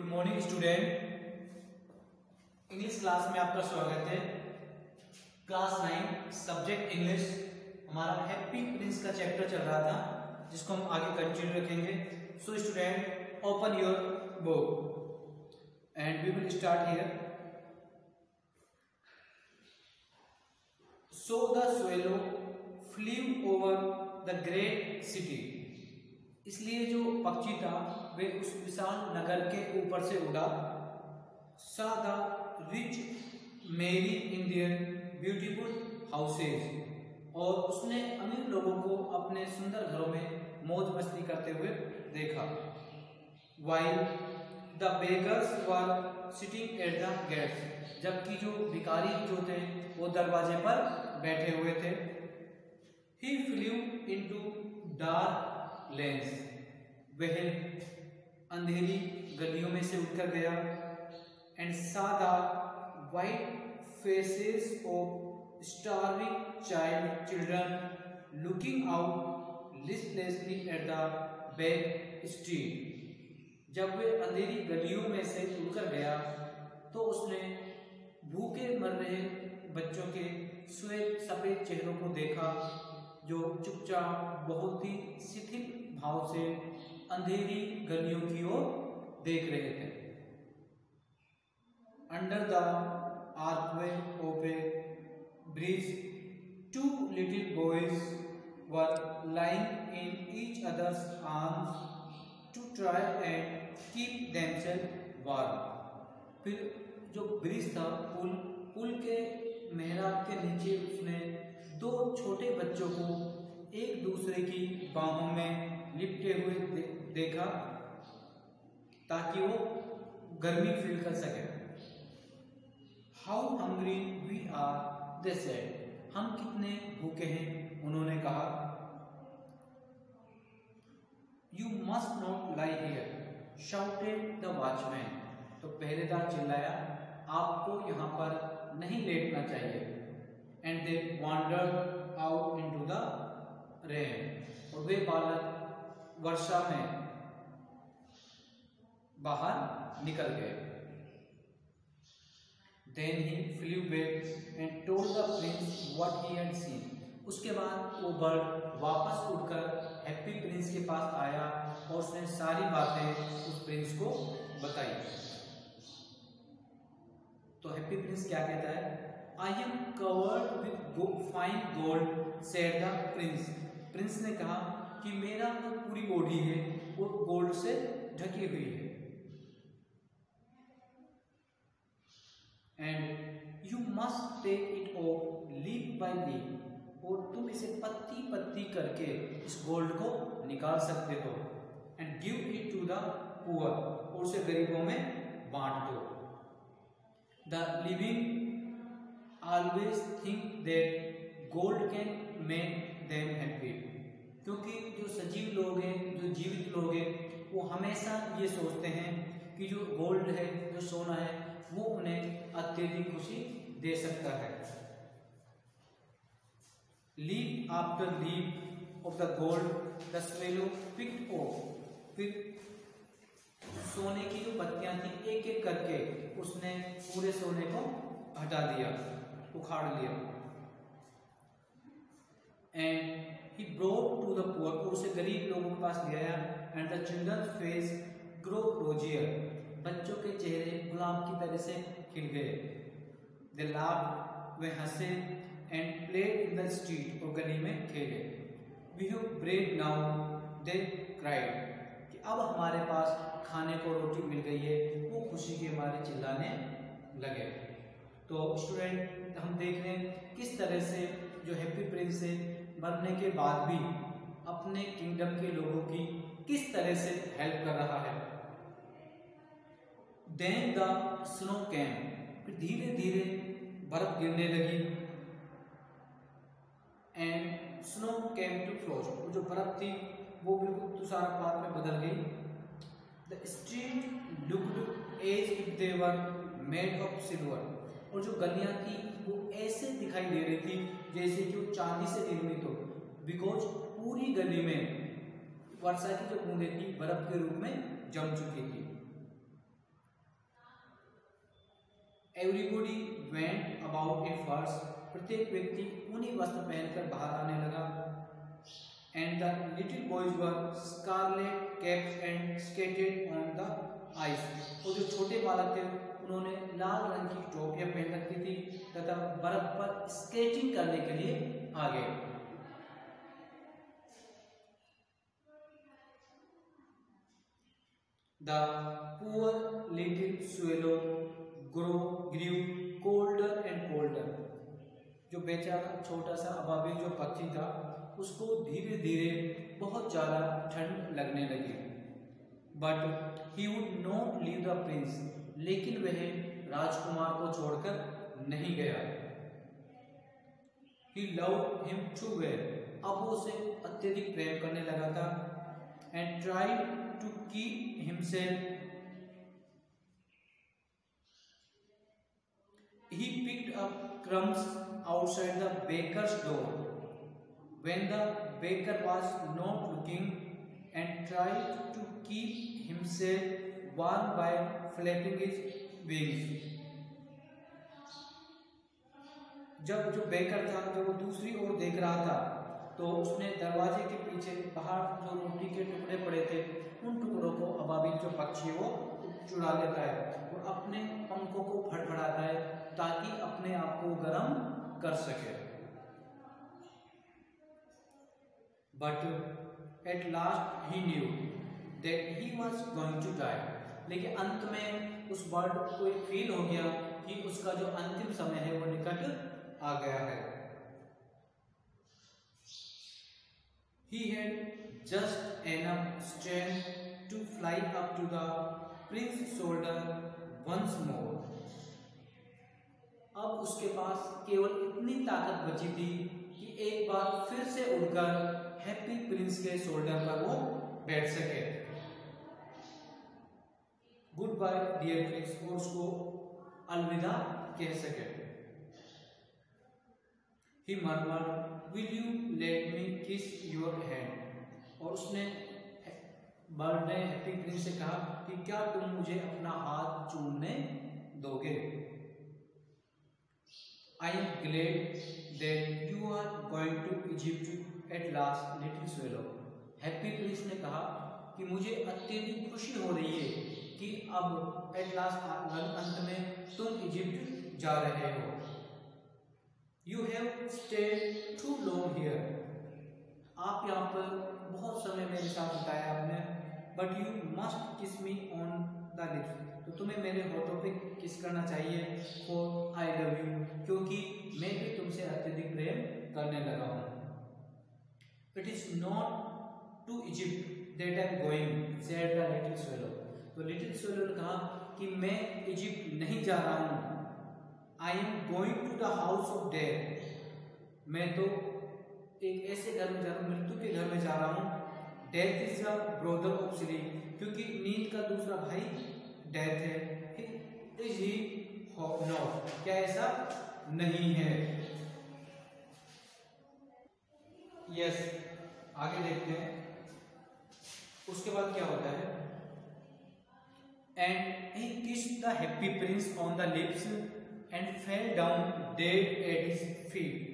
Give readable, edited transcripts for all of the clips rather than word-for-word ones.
Good morning student, English class में आपका स्वागत है। क्लास 9 सब्जेक्ट इंग्लिश, हमारा हैप्पी प्रिंस का चैप्टर चल रहा था जिसको हम आगे कंटिन्यू रखेंगे। So student, open your book and we will start here. So the swallow flew over the great city. इसलिए जो पक्षी था वे उस विशाल नगर के ऊपर से उड़ा। सा द रिच मेरी इंडियन ब्यूटीफुल हाउसेज, और उसने अमीर लोगों को अपने सुंदर घरों में मौज मस्ती करते हुए देखा। While the beggars were sitting at the gates, जबकि जो भिखारी जो थे वो दरवाजे पर बैठे हुए थे। He flew into dark lanes, वह अंधेरी गलियों में से उठकर गया। And saw the white faces of starving children looking out listlessly at the back street. जब वे अंधेरी गलियों में से उठकर गया तो उसने भूखे मर रहे बच्चों के श्वेत सफेद चेहरों को देखा जो चुपचाप बहुत ही शिथिल भाव से अंधेरी गलियों की ओर देख रहे थे। Under the archway of a bridge, two little boys were lying in each others arms to try and keep themself warm. फिर जो ब्रिज था, पुल के मेहराब के नीचे उसने दो छोटे बच्चों को एक दूसरे की बाहों में लिपटे हुए देखा ताकि वो गर्मी फील कर सके। How hungry we are, they said, हम कितने भूखे हैं, उन्होंने कहा। You must not lie here, shouted the watchman, तो पहरेदार चिल्लाया, आपको यहाँ पर नहीं लेटना चाहिए। And they wandered out into the rain, और वे बालक वर्षा में बाहर निकल गए। Then he flew back and told the prince what he had seen. उसके बाद वो बर्ड वापस उड़कर हैप्पी प्रिंस के पास आया और उसने सारी बातें उस प्रिंस को बताई। तो हैप्पी प्रिंस क्या कहता है? I am covered with fine gold, said the prince. Prince ने कहा कि मेरा जो पूरी बॉडी है वो गोल्ड से ढकी हुई है। And you must take it off leaf by leaf, और तुम इसे पत्ती पत्ती करके इस गोल्ड को निकाल सकते हो। And give it to the poor, और उसे गरीबों में बांट दो। The living always think that gold can make them happy, क्योंकि जो सजीव लोग हैं, जो जीवित लोग हैं, वो हमेशा ये सोचते हैं कि जो गोल्ड है, जो सोना है, वो उन्हें अत्यधिक खुशी दे सकता है। Leaf after leaf of the gold the swallow picked of, फिर सोने की जो पत्तियां थी एक एक करके उसने पूरे सोने को हटा दिया, उखाड़ लिया। And he brought to the poor, और उसे गरीब लोगों के पास ले आया। And the children's face grew rosier, बच्चों के चेहरे गुलाब की तरह से खिल गए। दे लाफ्ड, वे हंसे। And played in the street, और गली में खेले। We have bread now, they cried, कि अब हमारे पास खाने को रोटी मिल गई है, वो खुशी के मारे चिल्लाने लगे। तो स्टूडेंट, हम देख रहे हैं किस तरह से जो हैप्पी प्रिंस है मरने के बाद भी अपने किंगडम के लोगों की किस तरह से हेल्प कर रहा है। देन द स्नो कैम, फिर धीरे धीरे बर्फ गिरने लगी। And snow came to frost, जो बर्फ थी वो बिल्कुल तुषारपात में बदल गई। The street looked as if they were made of silver, और जो गलियां थी वो ऐसे दिखाई दे रही थी जैसे कि वो चांदी से निर्मित हो, बिकॉज पूरी गली में वर्षा की जो बूंदें थी बर्फ के रूप में जम चुकी थी। Everybody went about a first, प्रत्येक व्यक्ति ऊनी वस्त्र पहनकर बाहर आने लगा। And the little boys wore scarlet caps and skated on the ice, और जो छोटे बालक थे उन्होंने लाल रंग की टोपियां पहन रखी थी तथा बर्फ पर स्केटिंग करने के लिए आ गए। The poor little swallow grew colder and colder, जो बेचारा छोटा सा अबाबिल जो पक्षी था उसको धीरे धीरे बहुत ज्यादा ठंड लगने लगी। But he would not leave the prince, लेकिन वह राजकुमार को छोड़कर नहीं गया। He loved him too well, अब वो उसे अत्यधिक प्रेम करने लगा था। And tried to keep himself, he picked up crumbs outside the baker's door when the baker was not looking and tried to keep himself warm by flapping his wings. जब जो बेकर था जब वो दूसरी ओर देख रहा था तो उसने दरवाजे के पीछे बाहर जो रोटी के टुकड़े पड़े थे उन टुकड़ों को अबाबिल जो पक्षी वो चुरा लेता है और अपने पंखों को फड़फड़ाता है ताकि अपने आप को गर्म कर सके। But at last he knew that he was going to die, लेकिन अंत में उस बर्ड को एक फील हो गया कि उसका जो अंतिम समय है वो निकट आ गया है। He had just enough strength to fly up to the prince's shoulder once more. अब उसके पास केवल इतनी ताकत बची थी कि एक बार फिर से उड़कर हैप्पी प्रिंस के शोल्डर पर वो बैठ सके। गुड बाय डियर प्रिंस, और उसको अलविदा कह सके। He murmured, will you let me kiss your hand? और उसने बर्ड ने हैप्पी प्रिंस से कहा कि क्या तुम मुझे अपना हाथ चूमने दोगे? I am glad that you are going to Egypt at last, little swallow. Happy Prince ने कहा कि मुझे अत्यधिक खुशी हो रही है कि अब एट लास्ट अंत में तुम इजिप्ट जा रहे हो। You have stayed too long here. आप यहाँ पर बहुत समय मेरे साथ बिताया आपने। But you must kiss me on the lips. तो तुम्हें मेरे होठों पे किस करना चाहिए। For I love you, क्योंकि मैं भी तुमसे अत्यधिक प्रेम करने लगा हूँ। It is not to Egypt that I am going, said the little swallow. तो लिटिल swallow ने कहा कि मैं इजिप्ट नहीं जा रहा हूँ। I am going to the house of death. मैं तो एक ऐसे घर में जा रहा हूँ, मृत्यु के घर में जा रहा हूँ। Death is the brother of sleep, क्योंकि नींद का दूसरा भाई डेथ है। Is he not? क्या ऐसा नहीं है? Yes. आगे देखते हैं उसके बाद क्या होता है। And he kissed the happy prince on the lips and fell down dead at his feet.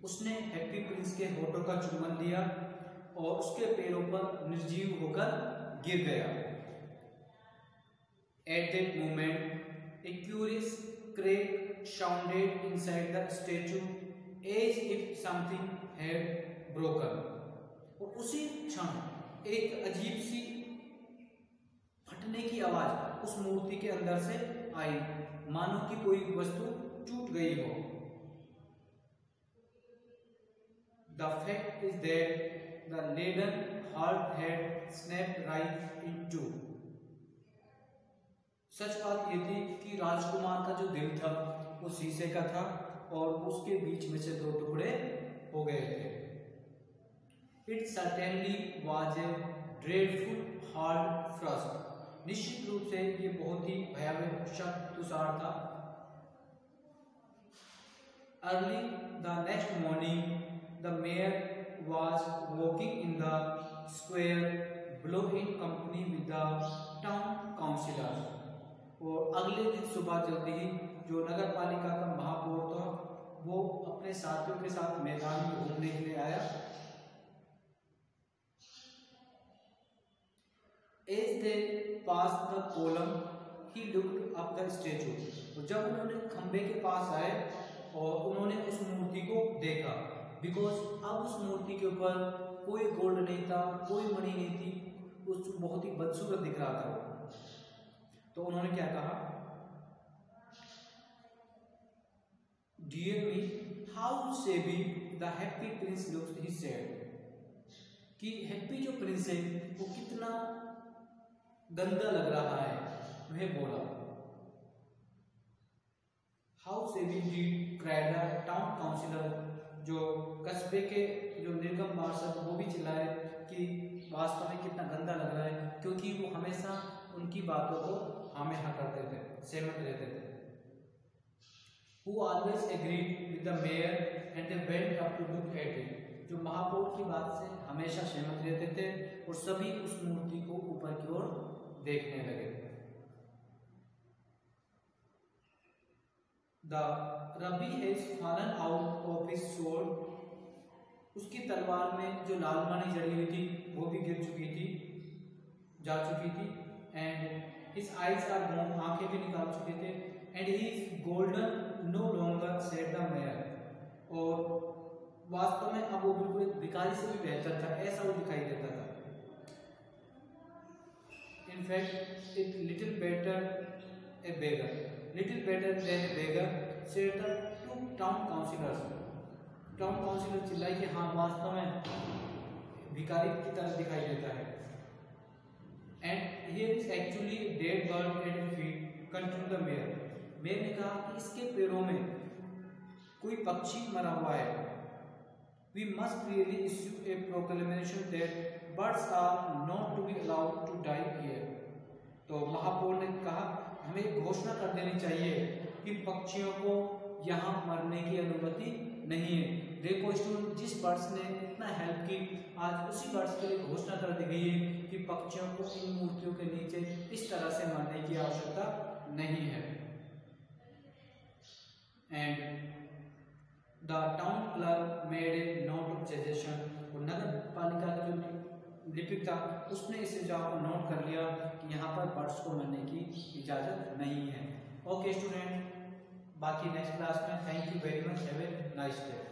उसने हैप्पी प्रिंस के होठों का चुम्बन लिया और उसके पैरों पर निर्जीव होकर गिर गया। At that moment, a curious crack sounded inside the statue, as if something had broken. और उसी क्षण एक अजीब सी फटने की आवाज उस मूर्ति के अंदर से आई, मानो कि कोई वस्तु टूट गई हो। The fact is that the leaden heart had snapped right in two. सच बात ये थी कि राजकुमार का जो दिल था वो शीशे का था और उसके बीच में से दो टुकड़े हो गए थे। It certainly was a dreadful hard thrust. निश्चित रूप से ये बहुत ही भयावह शब्द तुषार था। Early the next morning, the mayor was walking in the square below in company with the town councillors. और अगले दिन सुबह जल्दी ही जो नगर पालिका का महापौर था वो अपने साथियों के साथ मैदान में घूमने के लिए आया। As they passed the column, he looked up the statue. और जब उन्होंने खंबे के पास आए और उन्होंने उस मूर्ति को देखा, बिकॉज अब उस मूर्ति के ऊपर कोई गोल्ड नहीं था, कोई मणि नहीं थी, उस बहुत ही बदसूरत दिख रहा था। तो उन्होंने क्या कहा, डियर मी हाउ सेवी the happy Prince looks, he said, कि हैप्पी जो प्रिंस है वो कितना गंदा लग रहा है, वह बोला। How shabby indeed cried the town councillor, जो कस्बे के जो निर्गम पार्षद वो भी चिल्लाए कि वास्तव में कितना गंदा लग रहा है, क्योंकि वो हमेशा उनकी बातों को हमें हाँ करते थे, सहमत रहते थे। Who always agreed with the mayor and they went up to look at it, जो महापौर की बात से हमेशा सहमत रहते थे और सभी उस मूर्ति को ऊपर की ओर देखने लगे। The Rabbi has fallen out of his sword, उसकी तलवार में जो लाल मणि जड़ी हुई थी वो भी गिर चुकी थी, जा चुकी थी। And his eyes are gone, आंखें भी निकाल चुके थे। And he is golden no longer, said the mayor, और वास्तव में अब वो बिल्कुल एक भिखारी से भी बेहतर था, ऐसा वो दिखाई देता था। In fact, it little better a beggar, little better than a beggar, said the two town councillors. Town councillor चिल्लाई कि हाँ वास्तव में भिखारी की तरह दिखाई देता है। And here is actually dead bird at his feet, continue the mayor, mayor ने कहा कि इसके पैरों में कोई पक्षी मरा हुआ है। We must really issue a proclamation that birds are not to be allowed to die here. तो महापौर ने कहा हमें घोषणा कर देनी चाहिए कि पक्षियों को यहाँ मरने की अनुमति नहीं है। देखो स्टूडेंट, जिस बर्ड्स ने इतना हेल्प की, आज उसी बर्ड्स के लिए घोषणा कर दी गई है कि पक्षियों को इन मूर्तियों के नीचे इस तरह से मरने की आवश्यकता नहीं है। And the town clerk made a note of suggestion, और नगर पालिका का जो लिपिक था उसने इस सुझाव को नोट कर लिया कि यहाँ पर बर्ड्स को मरने की इजाज़त नहीं है। ओके स्टूडेंट, बाकी नेक्स्ट क्लास में। Thank you very much, have a nice day.